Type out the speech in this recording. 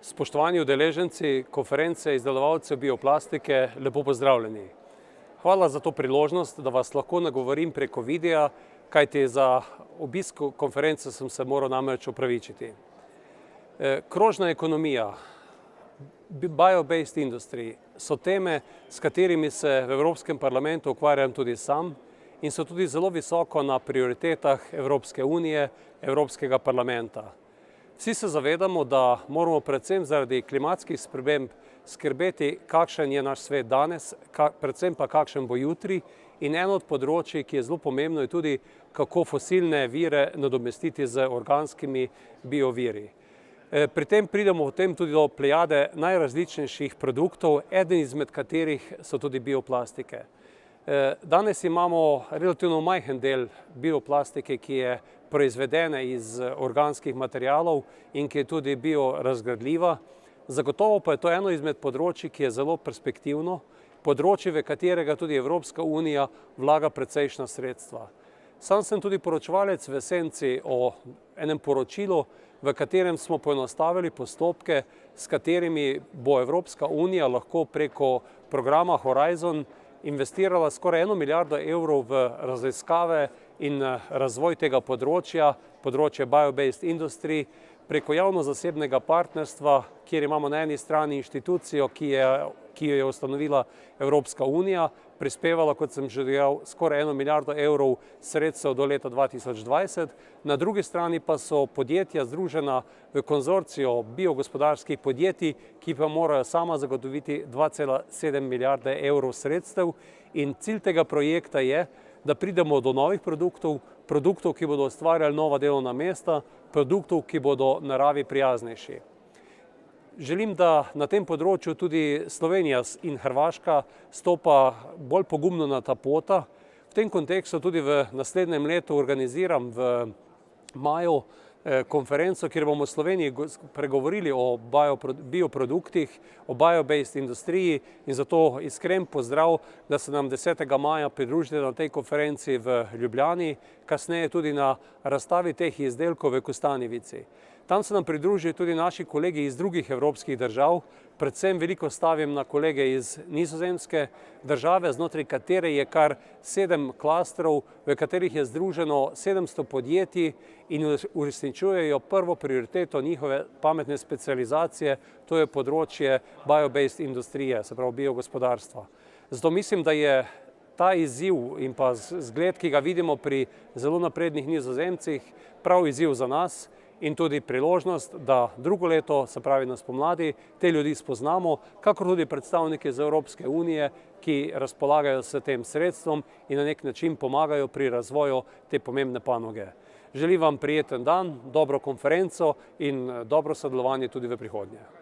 Spoštovani udeleženci konference izdelovalcev bioplastike, lepo pozdravljeni. Hvala za to priložnost, da vas lahko nagovorim preko videa, kajti za obisk konference sem se moral namreč opravičiti. Krožna ekonomija, bio-based industry so teme, s katerimi se v Evropskem parlamentu ukvarjam tudi sam in so tudi zelo visoko na prioritetah Evropske unije, Evropskega parlamenta. Vsi se zavedamo, da moramo predvsem zaradi klimatskih sprememb skrbeti, kakšen je naš svet danes, predvsem pa kakšen bo jutri, in eno od področij, ki je zelo pomembno, je tudi, kako fosilne vire nadomestiti z organskimi bioviri. Pri tem pridemo potem tudi do plejade najrazličnejših produktov, eden izmed katerih so tudi bioplastike. Danes imamo relativno majhen del bioplastike, ki je proizvedena iz organskih materialov in ki je tudi biorazgradljiva. Zagotovo pa je to eno izmed področij, ki je zelo perspektivno, področje, v katerega tudi Evropska unija vlaga precejšnja sredstva. Sam sem tudi poročevalec v esenci o enem poročilu, v katerem smo poenostavili postopke, s katerimi bo Evropska unija lahko preko programa Horizon investirala skoraj 1 milijardo evrov v raziskave in razvoj tega področja, področje bio-based industry, preko javno-zasebnega partnerstva, kjer imamo na eni strani inštitucijo, ki jo je ustanovila Evropska unija, prispevala, kot sem že dejal, skoraj 1 milijardo evrov sredstev do leta 2020. Na drugi strani pa so podjetja združena v konzorcijo biogospodarskih podjetij, ki pa morajo sama zagotoviti 2,7 milijarde evrov sredstev. In cilj tega projekta je, da pridemo do novih produktov, ki bodo ustvarjali nova delovna mesta, produktov, ki bodo naravi prijaznejši. Želim, da na tem področju tudi Slovenija in Hrvaška stopa bolj pogumno na ta pota. V tem kontekstu tudi v naslednjem letu organiziram v maju konferenco, kjer bomo v Sloveniji pregovorili o bioproduktih, o bio-based industriji, in zato iskren pozdrav, da se nam 10. maja pridružite na tej konferenci v Ljubljani, kasneje tudi na razstavi teh izdelkov v Kostanjevici. Tam se nam pridružijo tudi naši kolegi iz drugih evropskih držav, predvsem veliko stavim na kolege iz Nizozemske države, znotraj katere je kar 7 klastrov, v katerih je združeno 700 podjetij in uresničujejo prvo prioriteto njihove pametne specializacije, to je področje bio-based industrije, se pravi biogospodarstva. Zato mislim, da je ta izziv in pa zgled, ki ga vidimo pri zelo naprednih Nizozemcih, prav izziv za nas in tudi priložnost, da drugo leto, se pravi na spomladi, te ljudi spoznamo, kakor tudi predstavniki iz Evropske unije, ki razpolagajo s tem sredstvom in na nek način pomagajo pri razvoju te pomembne panoge. Želim vam prijeten dan, dobro konferenco in dobro sodelovanje tudi v prihodnje.